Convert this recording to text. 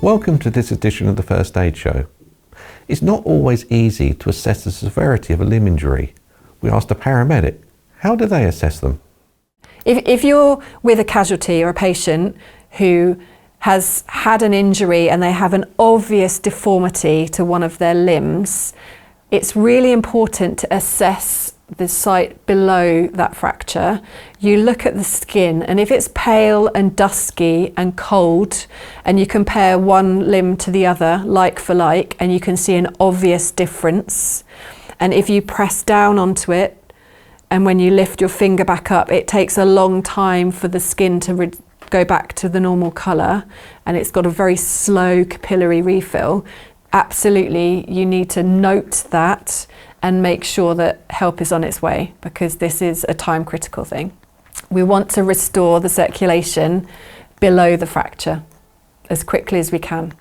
Welcome to this edition of the First Aid Show. It's not always easy to assess the severity of a limb injury. We asked a paramedic, how do they assess them? If you're with a casualty or a patient who has had an injury and they have an obvious deformity to one of their limbs, it's really important to assess the site below that fracture. You look at the skin, and if it's pale and dusky and cold, and you compare one limb to the other, like for like, and you can see an obvious difference, and if you press down onto it, and when you lift your finger back up, it takes a long time for the skin to go back to the normal colour, and it's got a very slow capillary refill. Absolutely, you need to note that and make sure that help is on its way, because this is a time critical thing. We want to restore the circulation below the fracture as quickly as we can.